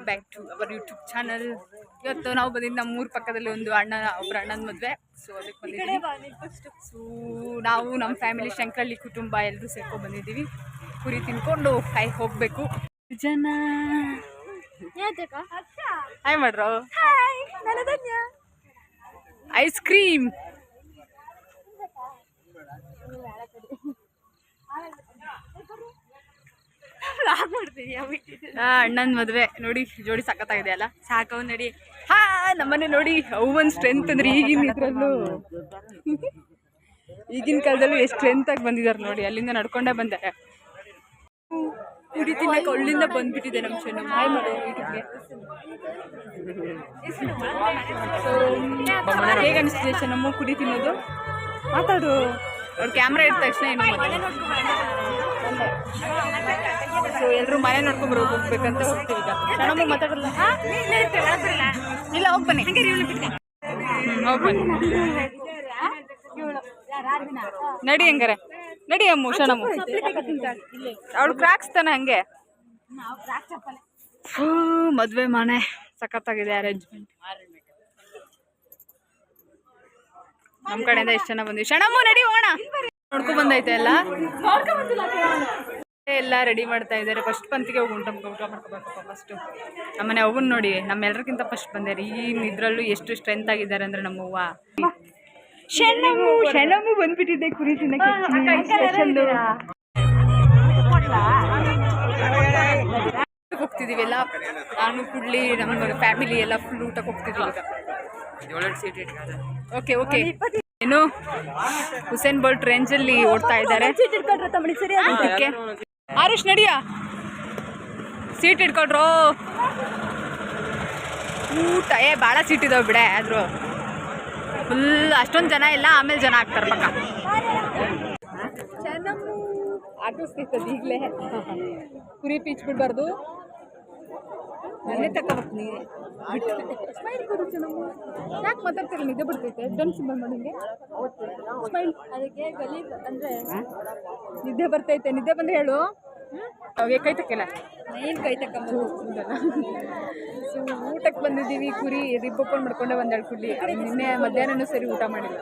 Back to our YouTube channel. ಇವತ್ತು ನಾವು ಬಂದಿದ್ದು ನಮ್ಮ ಊರ ಪಕ್ಕದಲ್ಲಿ ಒಬ್ಬರ ಅಣ್ಣನ ಮದುವೆ. ಸೊ ಅದಕ್ಕೆ ಬಂದಿದ್ದೀವಿ. ಸೊ ನಾವು ನಮ್ಮ ಫ್ಯಾಮಿಲಿ ಶಂಕರಳ್ಳಿ ಕುಟುಂಬ ಎಲ್ಲರೂ ಸೇರ್ಕೊಂಡು ಬಂದಿದ್ದೀವಿ. ಕುರಿ ತಿನ್ಕೊಂಡು ಹೋಗಬೇಕು. ಜನ ಹಾಯ್ ಮಾಡ್ರೋ. ಐಸ್ ಕ್ರೀಮ್ ಅಣ್ಣನ ಮದುವೆ ನೋಡಿ, ಜೋಡಿ ಸಖತ್ತಾಗಿದೆ ಅಲ್ಲ. ಸಾಕವ್ ನಡಿ. ಹಾ ನಮ್ಮನೆ ನೋಡಿ ಅವನ್ ಸ್ಟ್ರೆಂತ್ ಅಂದ್ರೆ ಈಗಿನ ಕಾಲದಲ್ಲೂ ಎಷ್ಟು ಸ್ಟ್ರೆಂತ್ ಆಗಿ ಬಂದಿದ್ದಾರೆ ನೋಡಿ. ಅಲ್ಲಿಂದ ನಡ್ಕೊಂಡೇ ಬಂದಾರೆ. ಕುರಿ ತಿನ್ನಕ್ಕೆ ಒಳ್ಳಿಂದ ಬಂದ್ಬಿಟ್ಟಿದೆ ನಮ್ಮ ಚೆನ್ನ. ಹಾಯ್ ಮಾಡೋ ಯೂಟ್ಯೂಬ್ಗೆ. ಹೇಗೆ ಅನಿಸ್ತಿದೆ ಚೆನ್ನಮ್ಮ ಕುರಿ ತಿನ್ನೋದು? ಮಾತಾಡು. ಅವ್ರ ಕ್ಯಾಮ್ರಾ ಇಟ್ಟ ತಕ್ಷಣ ಏನು ಸೊ ಎಲ್ಲರೂ ಮನೆ ನೋಡ್ಕೊಂಡ್ಬರೋ ಹೋಗ್ಬೇಕಂತ ಹೋಗ್ತೀವಿ. ಈಗ ಚೆನ್ನಮ್ಮ ಮಾತಾಡಲ್ಲ. ಇಲ್ಲ ಹೋಗಿ ಬನ್ನಿ. ಹೋಗಿ ಬನ್ನಿ ನಡಿ ಹಂಗಾರೆ. ನಡಿ ಅಮ್ಮು ಶನಮ್ಮ. ಅವಳು ಕ್ರಾಕ್ಸ್ ತಾನೆ ಹಂಗೆ. ಮದುವೆ ಮನೆ ಸಖತ್ತಾಗಿದೆ ಅರೇಂಜ್ಮೆಂಟ್. ನಮ್ಮ ಕಡೆಯಿಂದ ಎಷ್ಟು ಜನ ಬಂದಿವಿ. ಶಣಮ್ಮು ನಡಿ ಹೋಗೋಣ. ನೋಡ್ಕೊಂಡ್ ಬಂದೈತೆ ಎಲ್ಲ ರೆಡಿ ಮಾಡ್ತಾ ಇದ್ದಾರೆ. ಫಸ್ಟ್ ಪಂತಿಗೆ ಹೋಗಿ ಊಟ ಮಾಡ್ಕೋಬೇಕಪ್ಪ. ಫಸ್ಟು ನಮ್ಮನೆ ಅವ್ವನ್ ನೋಡಿ, ನಮ್ಮೆಲ್ಲರಿಗಿಂತ ಫಸ್ಟ್ ಬಂದಾರೆ. ಈ ಇದ್ರಲ್ಲೂ ಎಷ್ಟು ಸ್ಟ್ರೆಂತ್ ಆಗಿದ್ದಾರೆ ಅಂದ್ರೆ ನಮ್ಮವ್ವ. ಶಣಮ್ಮು ಬಂದ್ಬಿಟ್ಟಿದೆ ಕುರಿ ತಿನ್ನಕ್ಕೆ. ಹೋಗ್ತಿದೀವಿ ಎಲ್ಲ. ನಾನು ಕುಡ್ಲಿ ನಮ್ಮ ಫ್ಯಾಮಿಲಿ ಎಲ್ಲ ಫುಲ್ ಊಟಕ್ಕೆ ಹೋಗ್ತಿದ್ದೀವಿ ಈಗ. Okay okay. ಏನು ಹುಸೇನ್ ಬೋಲ್ಟ್ ರೇಂಜಲ್ಲಿ ಓಡ್ತಾ ಇದ್ದಾರೆ. ಆರುಷ್ ನಡಿಯಾ, ಸೀಟ್ ಇಟ್ಕೊಳ್ರು. ಊಟ ಭಾಳ ಸೀಟ್ ಇದಾವೆ ಬಿಡೆ. ಆದರೂ ಫುಲ್ ಅಷ್ಟೊಂದು ಜನ ಇಲ್ಲ, ಆಮೇಲೆ ಜನ ಆಗ್ತಾರೆ ಪಕ್ಕ. ಆಗಿಸ್ತೈತದ ಈಗಲೇ. ಕುರಿ ಪೀಚ್ ಬಿಡ್ಬಾರ್ದು. ನನ್ನೇ ತಗೋಬೇಕು. ಯಾಕೆ ಮಾತಾಡ್ತೀರ? ನಿದ್ದೆ ಬಿಡ್ತೈತೆ. ಡನ್ ಸಿಂಬಲ್ ಮಾಡಿಂಗೆ ಸ್ಮೈಲ್. ಅದಕ್ಕೆ ಗಲೀಜ್ ಅಂದರೆ ನಿದ್ದೆ ಬರ್ತೈತೆ. ನಿದ್ದೆ ಬಂದು ಹೇಳು. ಅವಾಗ ಕೈ ತಕ್ಕಿಲ್ಲ. ಏನು ಕೈ ತಕ್ಕಂಬ. ಸೊ ಊಟಕ್ಕೆ ಬಂದಿದ್ದೀವಿ. ಕುರಿ ರಿಬ್ಬೊಪ್ಪಲ್ಲಿ ಮಾಡ್ಕೊಂಡೆ ಬಂದಾಳು ಕುಡ್ಲಿ. ನಿನ್ನೆ ಮಧ್ಯಾಹ್ನನೂ ಸರಿ ಊಟ ಮಾಡಿಲ್ಲ.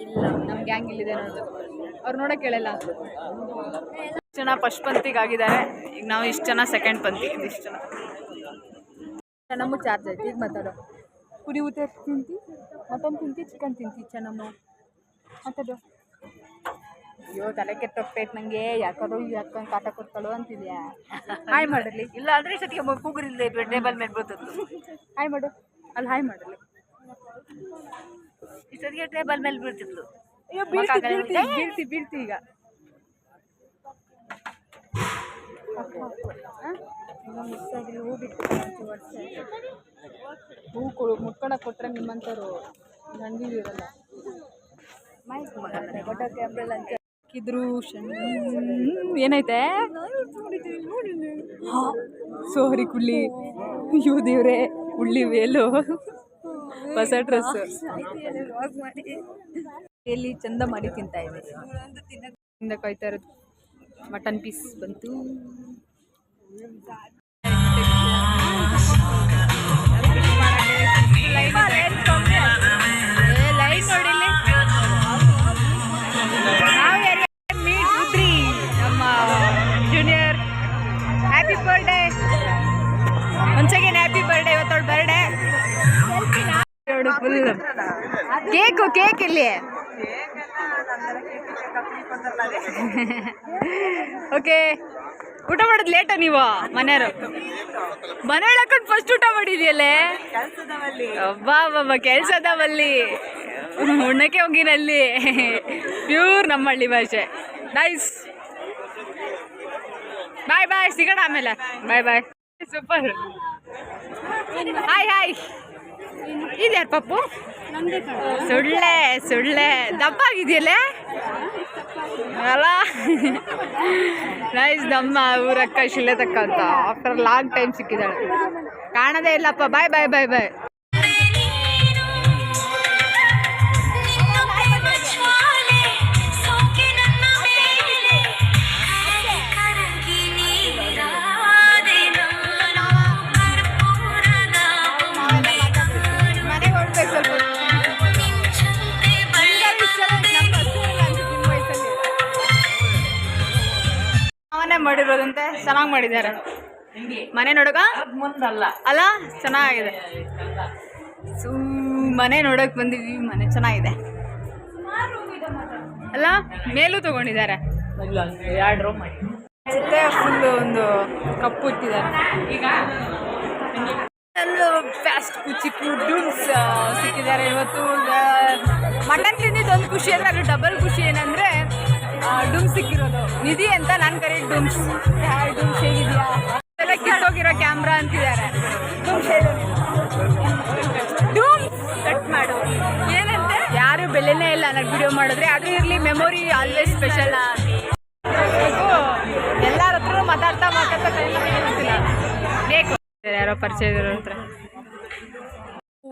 ಇಲ್ಲ ನಮ್ಮ ಗ್ಯಾಂಗ್ ಇಲ್ಲಿದೆ ನೋಡೋದು. ಅವ್ರು ನೋಡೋಕೆ ಹೇಳಲ್ಲ. ಜನ ಫಸ್ಟ್ ಪಂತಿಗಾಗಿದ್ದಾರೆ. ಈಗ ನಾವು ಇಷ್ಟು ಜನ ಸೆಕೆಂಡ್ ಪಂತಿ. ಇಷ್ಟು ಜನ ಚೆನ್ನಮ್ಮ ಚಾರ್ಜ್ ಆಯ್ತು. ಈಗ ಮಾತಾಡೋ. ಕುರಿ ಊಟ ತಿಂತಿ, ಮಟನ್ ತಿಂತಿ, ಚಿಕನ್ ತಿಂತಿ ಚೆನ್ನಮ್ಮ ಮಾತಾಡೋ. ಅಯ್ಯೋ ತಲೆ ಕೆಟ್ಟೋಗ್ತೈತೆ ನನಗೆ. ಯಾಕಂದ್ರೆ ಯಾಕಂಗೆ ಕಾಟ ಕೊಡ್ತಾಳು ಅಂತಿದ್ಯಾ? ಹಾಯ್ ಮಾಡಲಿ. ಇಲ್ಲ ಅಂದರೆ ಸತಿಗೆ ಕೂಗುರಿಲ್ಲದೆ ಟೇಬಲ್ ಮೇಲೆ ಬರ್ತದ್ದು. ಹಾಯ್ ಮಾಡು. ಅಲ್ಲಿ ಹಾಯ್ ಮಾಡಲಿ. ಇಷ್ಟೊತ್ತಿಗೆ ಟೇಬಲ್ ಮೇಲೆ ಬೀಳ್ತಿದ್ಲು. ಅಯ್ಯೋ ಬೀಳ್ತಿ ಈಗ. ಹೂ ಬಿಟ್ಟು ಹೂ ಕೊಡು. ಮುಟ್ಕೊಳಕ್ಕೆ ಕೊಟ್ಟರೆ ನಿಮ್ಮಂಥವ್ರು ನಂದಿರಲ್ಲ. ಹಾಕಿದ್ರು ಏನೈತೆ? ಸೋರಿ ಕುಳ್ಳಿ. ಅಯ್ಯೋ ದೇವ್ರೆ, ಉಳ್ಳಿ ವೇಲು ಹೊಸ ಡ್ರೆಸ್ ಎಲ್ಲಿ ಚಂದ ಮಾಡಿ ತಿಂತಾ ಇದೆ. ತಿಂದ ಕಾಯ್ತಾ ಇರೋದು. ಮಟನ್ ಪೀಸ್ ಬಂತು. ಲೈನ್ ನೋಡಿಲ್ಲಿ. ನಾವು ಮೀಟ್ ಉದ್ರಿ ನಮ್ಮ junior. Happy birthday once again. Happy birthday. ಇವತ್ತವಳು ಬರ್ಡೇ. ಫುಲ್ ಕೇಕ್ ಇಲ್ಲಿ. ಓಕೆ. ಊಟ ಮಾಡೋದು ಲೇಟ ನೀವು? ಮನೆಯವರು ಮನೆ ಹಾಕೊಂಡು ಫಸ್ಟ್ ಊಟ ಮಾಡಿದ್ಯಲ್ಲೇ. ಅಬ್ಬಾ ಬಾಬಾ ಕೆಲ್ಸದವಲ್ಲಿ ಉಣ್ಣಕ್ಕೆ ಹೋಗಿನಲ್ಲಿ. ಪ್ಯೂರ್ ನಮ್ಮ ಹಳ್ಳಿ ಭಾಷೆ. ನೈಸ್. Bye bye. ಸಿಗೋಣ ಆಮೇಲೆ. Bye bye. Super. Hi hi. ಇದ್ಯಾರು ಪಪ್ಪು? ಸುಳ್ಳೆ ದಪ್ಪ ಆಗಿದೆಯಲ್ಲೇ ಅಲ್ಲ. ನೈಸ್. ನಮ್ಮ ಊರಕ್ಕ ಶಿಲೆ ತಕ್ಕ ಅಂತ ಆಫ್ಟರ್ ಲಾಂಗ್ ಟೈಮ್ ಸಿಕ್ಕಿದ್ದಾಳೆ. ಕಾಣದೇ ಇಲ್ಲಪ್ಪ. ಬಾಯ್ ಬಾಯ್ ಬಾಯ್ ಬಾಯ್. ಚೆನ್ನಾಗಿ ಮಾಡಿದ್ದಾರೆ ಮನೆ ನೋಡಕ ಮುಂದಲ್ಲ ಅಲ್ಲ ಚೆನ್ನಾಗಿದೆ ಮನೆ ನೋಡಕ್ ಬಂದಿದ್ವಿ ಮನೆ ಚೆನ್ನಾಗಿದೆ ಅಲ್ಲ ಮೇಲೂ ತಗೊಂಡಿದ್ದಾರೆ ಫುಲ್ ಒಂದು ಕಪ್ಪು ಇಟ್ಟಿದ್ದಾರೆ ಈಗ ಫಾಸ್ಟ್ ಚಿಕ್ಕ ಡೂಮ್ಸ್ ಸಿಕ್ಕಿದ್ದಾರೆ ಇವತ್ತು ಮಟನ್ ತಿಂದಿದ್ದು ಒಂದು ಖುಷಿ ಅಂದರೆ ಅದು ಡಬಲ್ ಖುಷಿ ಏನಂದರೆ ಡೂಮ್ಸ್ ಸಿಕ್ಕಿರೋದು ನಿಧಿ ಅಂತ ನಾನು ಕರೀ ಡೂಮ್ಸ್ ಡೂಮ್ಸ್ ಹೇಗಿದೆಯಾ ಎಲ್ಲ ಕಿತ್ತೋಗಿರೋ ಕ್ಯಾಮ್ರಾ ಅಂತಿದ್ದಾರೆ ಡೂಮ್ಸ್ ಕಟ್ ಮಾಡು ಏನಂತೆ ಯಾರು ಬೆಲೆನೇ ಇಲ್ಲ ನನಗೆ ವಿಡಿಯೋ ಮಾಡಿದ್ರೆ ಅದು ಇರಲಿ ಮೆಮೊರಿ ಆಲ್ವೇಸ್ ಸ್ಪೆಷಲ್ ಎಲ್ಲರ ಹತ್ರ ಮಾತಾಡ್ತಾ ಬೇಕು ಯಾರೋ ಪರಿಚಯ ಇರೋ ಹತ್ರ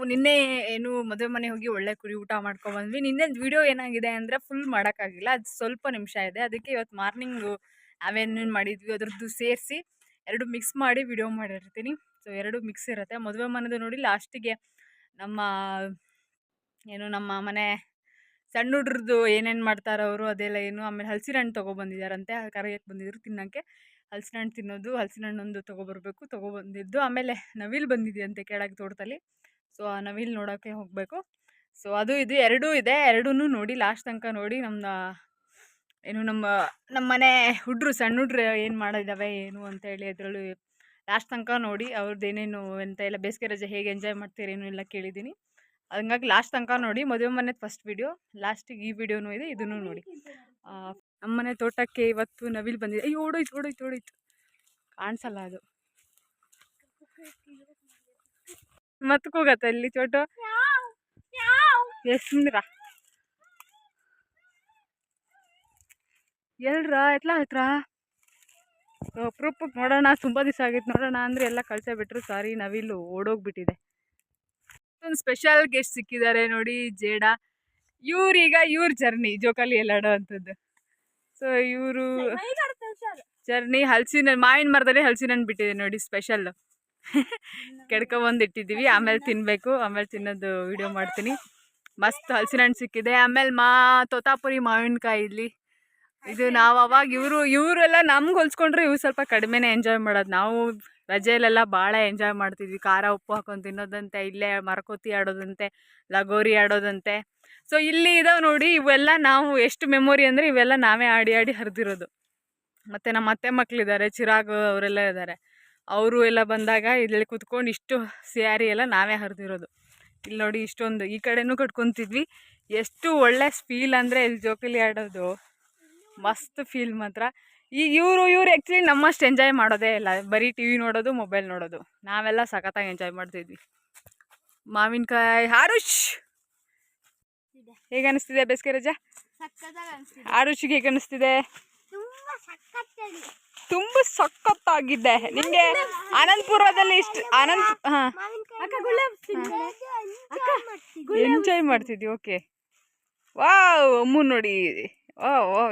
ನಿನ್ನೆ ಏನು ಮದುವೆ ಮನೆ ಹೋಗಿ ಒಳ್ಳೆ ಕುರಿ ಊಟ ಮಾಡ್ಕೊಬಂದ್ವಿ ನಿನ್ನೆ ವಿಡಿಯೋ ಏನಾಗಿದೆ ಅಂದರೆ ಫುಲ್ ಮಾಡೋಕ್ಕಾಗಿಲ್ಲ ಅದು ಸ್ವಲ್ಪ ನಿಮಿಷ ಇದೆ ಅದಕ್ಕೆ ಇವತ್ತು ಮಾರ್ನಿಂಗು ನಾವೇನೇನು ಮಾಡಿದ್ವಿ ಅದ್ರದ್ದು ಸೇರಿಸಿ ಎರಡು ಮಿಕ್ಸ್ ಮಾಡಿ ವಿಡಿಯೋ ಮಾಡಿರ್ತೀನಿ ಸೊ ಎರಡು ಮಿಕ್ಸ್ ಇರುತ್ತೆ ಮದುವೆ ಮನೆದು ನೋಡಿ ಲಾಸ್ಟಿಗೆ ನಮ್ಮ ಮನೆ ಸಣ್ಣ ಹುಡ್ರದ್ದು ಏನೇನು ಮಾಡ್ತಾರೆ ಅವರು ಅದೆಲ್ಲ ಏನು ಆಮೇಲೆ ಹಲಸಿನ ಹಣ್ಣು ತೊಗೊಬಂದಿದ್ದಾರಂತೆ ಕರೆಯಕ್ಕೆ ಬಂದಿದ್ರು ತಿನ್ನೋಕ್ಕೆ ಹಲಸಿನ ಹಣ್ಣು ತಿನ್ನೋದು ಹಲಸಿನ ಹಣ್ಣೊಂದು ತೊಗೊಬರ್ಬೇಕು ತೊಗೊಬಂದಿದ್ದು ಆಮೇಲೆ ನವಿಲು ಬಂದಿದೆಯಂತೆ ಕೆಳಗೆ ತೋಟದಲ್ಲಿ ಸೊ ಆ ನವಿಲು ನೋಡೋಕ್ಕೆ ಹೋಗಬೇಕು ಸೊ ಅದು ಇದು ಎರಡೂ ಇದೆ ಎರಡೂ ನೋಡಿ ಲಾಸ್ಟ್ ತನಕ ನೋಡಿ ನಮ್ಮ ಮನೆ ಹುಡ್ರು ಸಣ್ಣ ಹುಡ್ರು ಏನು ಮಾಡಿದ್ದಾವೆ ಏನು ಅಂತೇಳಿ ಅದರಲ್ಲೂ ಲಾಸ್ಟ್ ತನಕ ನೋಡಿ ಅವ್ರದ್ದು ಏನೇನು ಅಂತ ಎಲ್ಲ ಬೇಸಿಗೆ ರಜೆ ಹೇಗೆ ಎಂಜಾಯ್ ಮಾಡ್ತೀರೇನು ಎಲ್ಲ ಕೇಳಿದ್ದೀನಿ ಹಂಗಾಗಿ ಲಾಸ್ಟ್ ತನಕ ನೋಡಿ ಮದುವೆ ಮನೆದು ಫಸ್ಟ್ ವಿಡಿಯೋ ಲಾಸ್ಟಿಗೆ ಈ ವಿಡಿಯೋನೂ ಇದೆ ಇದನ್ನು ನೋಡಿ ನಮ್ಮನೆ ತೋಟಕ್ಕೆ ಇವತ್ತು ನವಿಲು ಬಂದಿದೆ ಅಯ್ಯೋ ಓಡೋಯ್ತು ಕಾಣಿಸಲ್ಲ ಅದು ಮತ್ತೆ ಕೂಗತ್ತ ಇಲ್ಲಿ ಚೋಟು ಸುಂದರ ಎಲ್ರ ಎತ್ಲಾ ಹತ್ರ ಅಪ್ರೂಪಕ್ಕೆ ನೋಡೋಣ ತುಂಬ ದಿವಸ ಆಗಿತ್ತು ನೋಡೋಣ ಅಂದರೆ ಎಲ್ಲ ಕಳ್ಸೇ ಬಿಟ್ರು ಸಾರಿ ನವಿಲು ಓಡೋಗ್ಬಿಟ್ಟಿದೆ ಒಂದು ಸ್ಪೆಷಲ್ ಗೆಸ್ಟ್ ಸಿಕ್ಕಿದ್ದಾರೆ ನೋಡಿ ಜೇಡ ಇವ್ರ ಜರ್ನಿ ಜೋಕಾಲಿ ಎಲ್ಲಾಡೋ ಅಂಥದ್ದು ಸೊ ಇವರು ಜರ್ನಿ ಮಾವಿನ ಮರದಲ್ಲಿ ಹಲಸಿನ ಹಣ್ಣು ಬಿಟ್ಟಿದೆ ನೋಡಿ ಸ್ಪೆಷಲ್ ಕೆಡ್ಕೊಬಂದು ಇಟ್ಟಿದ್ದೀವಿ ಆಮೇಲೆ ತಿನ್ನಬೇಕು ಆಮೇಲೆ ತಿನ್ನೋದು ವಿಡಿಯೋ ಮಾಡ್ತೀನಿ ಮಸ್ತ್ ಹಲಸಿನ ಹಣ್ಣು ಸಿಕ್ಕಿದೆ ಆಮೇಲೆ ತೋತಾಪುರಿ ಮಾವಿನಕಾಯಿ ಇಲ್ಲಿ ಇದು ನಾವು ಅವಾಗ ಇವರೆಲ್ಲ ನಮ್ಗೆ ಹೋಲ್ಸ್ಕೊಂಡ್ರೆ ಇವ್ರು ಸ್ವಲ್ಪ ಕಡಿಮೆನೇ ಎಂಜಾಯ್ ಮಾಡೋದು ನಾವು ರಜೆಯಲ್ಲೆಲ್ಲ ಭಾಳ ಎಂಜಾಯ್ ಮಾಡ್ತಿದ್ವಿ ಖಾರ ಉಪ್ಪು ಹಾಕೊಂಡು ತಿನ್ನೋದಂತೆ ಇಲ್ಲೇ ಮರಕೋತಿ ಆಡೋದಂತೆ ಲಗೋರಿ ಆಡೋದಂತೆ ಸೊ ಇಲ್ಲಿ ಇದಾವೆ ನೋಡಿ ಇವೆಲ್ಲ ನಾವು ಎಷ್ಟು ಮೆಮೊರಿ ಅಂದರೆ ಇವೆಲ್ಲ ನಾವೇ ಆಡಿ ಹರಿದಿರೋದು ಮತ್ತು ನಮ್ಮ ಅತ್ತೆ ಮಕ್ಕಳಿದ್ದಾರೆ ಚಿರಾಗ್ ಅವರೆಲ್ಲ ಇದ್ದಾರೆ ಅವರು ಎಲ್ಲ ಬಂದಾಗ ಇಲ್ಲಿ ಕುತ್ಕೊಂಡು ಇಷ್ಟು ಸ್ಯಾರಿ ಎಲ್ಲ ನಾವೇ ಹರಿದಿರೋದು ಇಲ್ಲಿ ನೋಡಿ ಇಷ್ಟೊಂದು ಈ ಕಡೆನೂ ಕಟ್ಕೊತಿದ್ವಿ ಎಷ್ಟು ಒಳ್ಳೆ ಫೀಲ್ ಅಂದರೆ ಇಲ್ಲಿ ಜೋಕಾಲಿ ಆಡೋದು ಮಸ್ತ್ ಫೀಲ್ ಮಾತ್ರ ಇವರು ಆ್ಯಕ್ಚುಲಿ ನಮ್ಮಷ್ಟು ಎಂಜಾಯ್ ಮಾಡೋದೇ ಇಲ್ಲ ಬರೀ ಟಿ ವಿ ನೋಡೋದು ಮೊಬೈಲ್ ನೋಡೋದು ನಾವೆಲ್ಲ ಸಖತ್ತಾಗಿ ಎಂಜಾಯ್ ಮಾಡ್ತಿದ್ವಿ ಮಾವಿನಕಾಯಿ ಹಾರುಷ್ ಹೇಗೆ ಅನಿಸ್ತಿದೆ ಬೇಸಿಗೆ ರಜಾ ಹಾರುಷಿಗೆ ಹೇಗೆ ಅನಿಸ್ತಿದೆ ತುಂಬ ಸಖತ್ತಾಗಿದೆ ನಿಮಗೆ ಅನಂತಪುರದಲ್ಲಿ ಎಂಜಾಯ್ ಮಾಡ್ತಿದ್ವಿ ಓಕೆ ವಾವ್ ಅಮ್ಮು ನೋಡಿ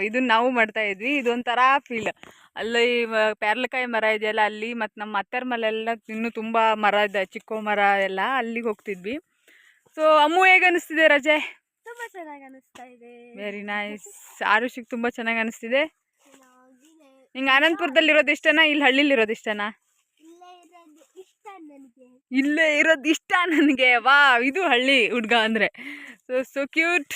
ಇದನ್ನ ನಾವು ಮಾಡ್ತಾ ಇದ್ವಿ ಇದೊಂಥರ ಫೀಲ್ ಅಲ್ಲಿ ಪೇರ್ಲಕಾಯಿ ಮರ ಇದೆಯಲ್ಲ ಅಲ್ಲಿ ಮತ್ತು ನಮ್ಮ ಅತ್ತೆರ ಮನೆಯೆಲ್ಲ ಇನ್ನೂ ತುಂಬ ಮರ ಇದೆ ಚಿಕ್ಕ ಮರ ಎಲ್ಲ ಅಲ್ಲಿಗೆ ಹೋಗ್ತಿದ್ವಿ ಸೊ ಅಮ್ಮು ಹೇಗೆ ಅನಿಸ್ತಿದೆ ರಜೆ ತುಂಬ ಚೆನ್ನಾಗಿ ಅನಿಸ್ತಾ ಇದೆ ವೆರಿ ನೈಸ್ ಆರುಷಿಗೆ ತುಂಬ ಚೆನ್ನಾಗಿ ಅನಿಸ್ತಿದೆ ನಿಂಗೆ ಅನಂತಪುರದಲ್ಲಿರೋದು ಇಷ್ಟನಾ ಇಲ್ಲಿ ಹಳ್ಳಿಲಿರೋದು ಇಷ್ಟನಾ ಇಲ್ಲೇ ಇರೋದು ಇಷ್ಟ ನನಗೆ ವಾ ಇದು ಹಳ್ಳಿ ಹುಡ್ಗ ಅಂದರೆ ಸೊ ಕ್ಯೂಟ್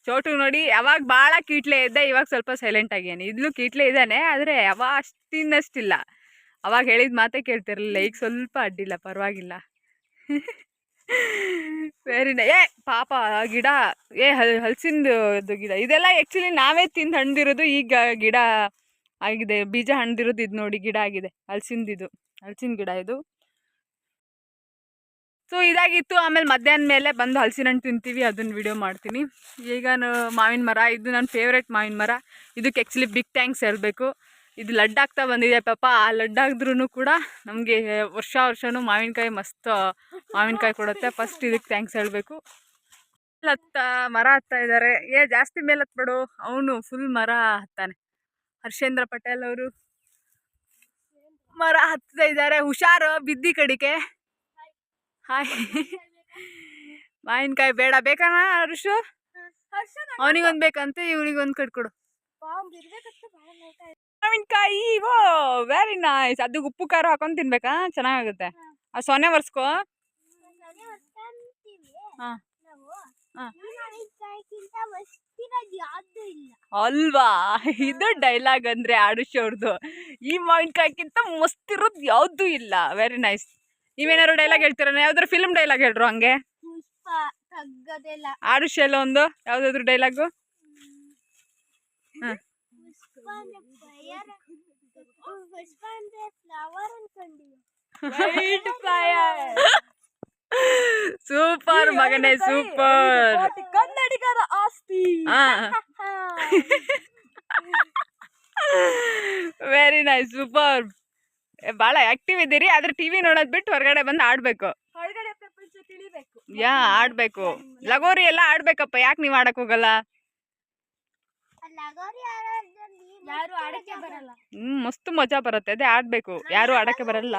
ಚೋಟು ನೋಡಿ ಯಾವಾಗ ಭಾಳ ಕೀಟ್ಲೆ ಇದ್ದೆ ಇವಾಗ ಸ್ವಲ್ಪ ಸೈಲೆಂಟ್ ಆಗ್ಯಾನೆ ಇದ್ಲು ಕೀಟ್ಲೆ ಇದ್ದಾನೆ ಆದರೆ ಯಾವಾಗ ಅಷ್ಟಿನ್ನಷ್ಟಿಲ್ಲ ಅವಾಗ ಹೇಳಿದ ಮಾತೇ ಕೇಳ್ತಿರಲಿಲ್ಲ ಈಗ ಸ್ವಲ್ಪ ಅಡ್ಡಿಲ್ಲ ಪರವಾಗಿಲ್ಲ ವೆರಿ ಪಾಪ ಗಿಡ ಹಲಸಿಂದು ಗಿಡ ಇದೆಲ್ಲ ಆ್ಯಕ್ಚುಲಿ ನಾವೇ ತಿಂದು ಹಣ್ದಿರೋದು ಈಗ ಗಿಡ ಆಗಿದೆ ಬೀಜ ಹಣ್ದಿರೋದು ಇದು ನೋಡಿ ಗಿಡ ಆಗಿದೆ ಹಲಸಿನ ಗಿಡ ಇದು ಸೊ ಇದಾಗಿತ್ತು ಆಮೇಲೆ ಮಧ್ಯಾಹ್ನ ಮೇಲೆ ಬಂದು ಹಲಸಿನ ಹಣ್ಣು ತಿಂತೀವಿ ಅದನ್ನು ವಿಡಿಯೋ ಮಾಡ್ತೀನಿ ಈಗ ಮಾವಿನ ಮರ ಇದು ನನ್ನ ಫೇವ್ರೇಟ್ ಮಾವಿನ ಮರ ಇದಕ್ಕೆ ಆ್ಯಕ್ಚುಲಿ ಬಿಗ್ ಥ್ಯಾಂಕ್ಸ್ ಹೇಳಬೇಕು ಇದು ಲಡ್ಡಾಗ್ತಾ ಬಂದಿದೆ ಪಾಪ ಆ ಲಡ್ಡಾಗಿದ್ರೂ ಕೂಡ ನಮಗೆ ವರ್ಷನೂ ಮಾವಿನಕಾಯಿ ಕೊಡುತ್ತೆ ಫಸ್ಟ್ ಇದಕ್ಕೆ ಥ್ಯಾಂಕ್ಸ್ ಹೇಳಬೇಕು ಮರ ಹತ್ತಾ ಇದ್ದಾರೆ ಜಾಸ್ತಿ ಮೇಲೆ ಹತ್ಬೇಡು ಅವನು ಫುಲ್ ಮರ ಹತ್ತಾನೆ ಹರ್ಷೇಂದ್ರ ಪಟೇಲ್ ಅವರು ಮರ ಹತ್ತಾ ಇದ್ದಾರೆ ಹುಷಾರು ಬಿದ್ದಿ ಕಡಿಕೆ ಹಾಯ್ ಮಾವಿನಕಾಯಿ ಬೇಡ ಬೇಕಾನ ಹರ್ಷು ಅವನಿಗೊಂದು ಬೇಕಂತೆ ಇವ್ರಿಗೊಂದು ಕಟ್ಕೊಡು ಮಾವಿನಕಾಯಿ ಓ ವೆರಿ ನೈಸ್. ಅದು ಉಪ್ಪು ಖಾರ ಹಾಕೊಂಡು ತಿನ್ಬೇಕಾ, ಚೆನ್ನಾಗುತ್ತೆ. ಆ ಸೊನೆ ಒರ್ಸ್ಕೋ. ಅಲ್ವಾ, ಇದು ಡೈಲಾಗ್ ಅಂದ್ರೆ ಆಡುಷ್ ಅವ್ರದ್ದು. ಈ ಮಾವಿನಕಾಯಿಗಿಂತ ಮಸ್ತ್ ಇರೋದು ಯಾವ್ದು ಇಲ್ಲ. Very nice. ನೀವೇನಾದ್ರು ಡೈಲಾಗ್ ಹೇಳ್ತೀರ? ಯಾವ್ದಾದ್ರು ಫಿಲ್ಮ್ ಡೈಲಾಗ್ ಹೇಳ್ರು ಹಂಗೆ. ಆಡುಷ್ ಎಲ್ಲ ಒಂದು ಯಾವ್ದಾದ್ರು ಡೈಲಾಗು. ಸೂಪರ್ ಮಗನೇ, ಸೂಪರ್. ಕನ್ನಡಿಗರ ಆಸ್ತಿ. Very nice, super. ಬಹಳ ಆಕ್ಟಿವ್ ಇದ್ದೀರಿ. ಆದ್ರೆ ಟಿವಿ ನೋಡೋದ್ ಬಿಟ್ಟು ಹೊರಗಡೆ ಬಂದು ಆಡ್ಬೇಕು. ಯಾ ಆಡ್ಬೇಕು. ಲಗೋರಿ ಎಲ್ಲ ಆಡ್ಬೇಕಪ್ಪ. ಯಾಕೆ ನೀವ್ ಆಡಕ್ ಹೋಗಲ್ಲ? ಮಸ್ತ್ ಮಜಾ ಬರುತ್ತೆ. ಅದೇ ಆಡ್ಬೇಕು. ಯಾರು ಆಡಕ್ಕೆ ಬರಲ್ಲ.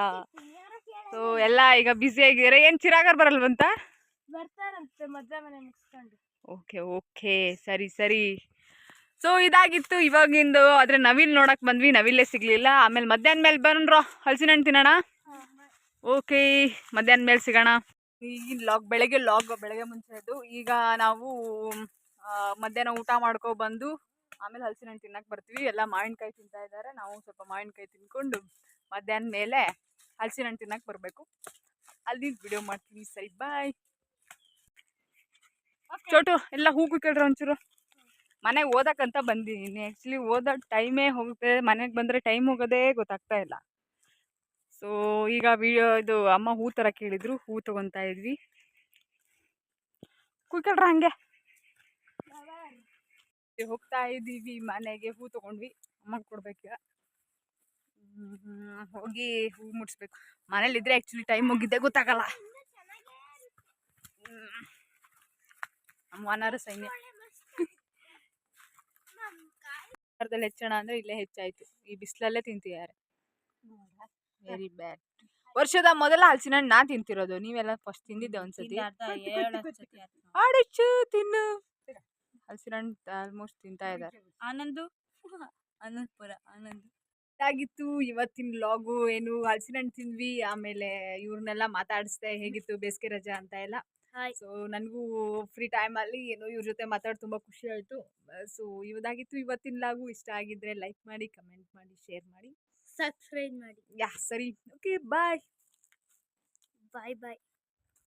ಸೊ ಎಲ್ಲ ಈಗ ಬ್ಯುಸಿ ಆಗಿದ್ದಾರೆ. ಏನ್ ಚಿರಾಗರ್ ಬರಲ್ವಂತ? ಬರ್ತಾರಂತೆ ಮದ್ವೆ ಮನೆ ಮುಗಿಸ್ಕೊಂಡು. ಓಕೆ ಓಕೆ, ಸರಿ ಸರಿ. ಸೊ ಇದಾಗಿತ್ತು ಇವಾಗಿಂದು. ಆದ್ರೆ ನವಿಲ್ ನೋಡಕ್ ಬಂದ್ವಿ, ನವಿಲೇ ಸಿಗ್ಲಿಲ್ಲ. ಆಮೇಲೆ ಮಧ್ಯಾಹ್ನ ಮೇಲೆ ಬಂದ್ರೋ ಹಲಸಿನ ಹಣ್ಣು ತಿನ್ನೋಣ. ಓಕೆ, ಮಧ್ಯಾಹ್ನ ಮೇಲೆ ಸಿಗೋಣ. ಈಗ ಬೆಳಗ್ಗೆ ಮುಂಚೆದು. ಈಗ ನಾವು ಮಧ್ಯಾಹ್ನ ಊಟ ಮಾಡ್ಕೊ ಬಂದು ಆಮೇಲೆ ಹಲಸಿನ ಹಣ್ಣು ತಿನ್ನಕ್ಕೆ ಬರ್ತೀವಿ. ಎಲ್ಲ ಮಾವಿನಕಾಯಿ ತಿಂತಾ ಇದ್ದಾರೆ. ನಾವು ಸ್ವಲ್ಪ ಮಾವಿನಕಾಯಿ ತಿನ್ಕೊಂಡು ಮಧ್ಯಾಹ್ನ ಮೇಲೆ ಹಲಸಿನ ಹಣ್ಣು ತಿನ್ನಕ್ಕೆ ಬರಬೇಕು. ಅಲ್ಲಿ ವಿಡಿಯೋ ಮಾಡ್ತೀವಿ. ಸರಿ, ಬಾಯ್. ಚೋಟು ಎಲ್ಲ ಹೂವು ಕೇಳ್ರಿ ಒಂಚೂರು. ಮನೆಗೆ ಓದಕ್ಕಂತ ಬಂದಿದ್ದೀನಿ. ಆ್ಯಕ್ಚುಲಿ ಓದೋ ಟೈಮೇ ಹೋಗುತ್ತೆ. ಮನೆಗೆ ಬಂದರೆ ಟೈಮ್ ಹೋಗೋದೇ ಗೊತ್ತಾಗ್ತಾ ಇಲ್ಲ. ಸೊ ಈಗ ಇದು ಅಮ್ಮ ಹೂ ಥರ ಕೇಳಿದ್ರು, ಹೂ ತೊಗೊತಾ ಇದ್ವಿ. ಕೂತ್ಕೊಳ್ರ ಹಂಗೆ. ಹೋಗ್ತಾ ಇದ್ದೀವಿ ಮನೆಗೆ. ಹೂ ತೊಗೊಂಡ್ವಿ, ಅಮ್ಮಗೆ ಕೊಡ್ಬೇಕು. ಹೋಗಿ ಹೂ ಮುಡಿಸ್ಬೇಕು. ಮನೇಲಿದ್ರೆ ಆ್ಯಕ್ಚುಲಿ ಟೈಮ್ ಹೋಗಿದ್ದೆ ಗೊತ್ತಾಗಲ್ಲ. ವಾನರ ಸೈನ್ಯ ಹೆಚ್ಚೋಣ ಅಂದ್ರೆ ಇಲ್ಲೇ ಹೆಚ್ಚಾಯ್ತು. ಈ ಬಿಸಿಲಲ್ಲೇ ತಿಂತಿದ್ದಾರೆ. Very bad. ವರ್ಷದ ಮೊದಲ ಹಲಸಿನ ಹಣ್ಣು ನಾ ತಿಂತಿರೋದು. ನೀವೆಲ್ಲ ಫಸ್ಟ್ ತಿಂದಿದ್ದೆ ಒಂದ್ಸತಿ. ಆಡುಚ್ಚು ತಿನ್ನು. ಹಲಸಿನ ಹಣ್ಣು ಆಲ್ಮೋಸ್ಟ್ ತಿಂತಾ ಇದ್ದಾರೆ. ಆನಂದಪುರ ಆಗಿತ್ತು ಇವತ್ತಿನ ಲಾಗು. ಏನು ಹಲಸಿನ ಹಣ್ಣು ತಿಂದ್ವಿ. ಆಮೇಲೆ ಇವ್ರನ್ನೆಲ್ಲ ಮಾತಾಡಿಸ್ದೆ ಹೇಗಿತ್ತು ಬೇಸಿಗೆ ರಜಾ ಅಂತ ಎಲ್ಲ. ಸೊ ನನಗೂ ಫ್ರೀ ಟೈಮಲ್ಲಿ ಏನೋ ಇವ್ರ ಜೊತೆ ಮಾತಾಡಿ ತುಂಬ ಖುಷಿ ಆಯಿತು. ಸೊ ಇದಾಗಿತ್ತು ಇವತ್ತಿನ ಲಾಗು. ಇಷ್ಟ ಆಗಿದ್ರೆ ಲೈಕ್ ಮಾಡಿ, ಕಮೆಂಟ್ ಮಾಡಿ, ಶೇರ್ ಮಾಡಿ, ಸಬ್ಸ್ಕ್ರೈಬ್ ಮಾಡಿ. ಯಾ ಸರಿ, ಓಕೆ, ಬಾಯ್ ಬಾಯ್ ಬಾಯ್.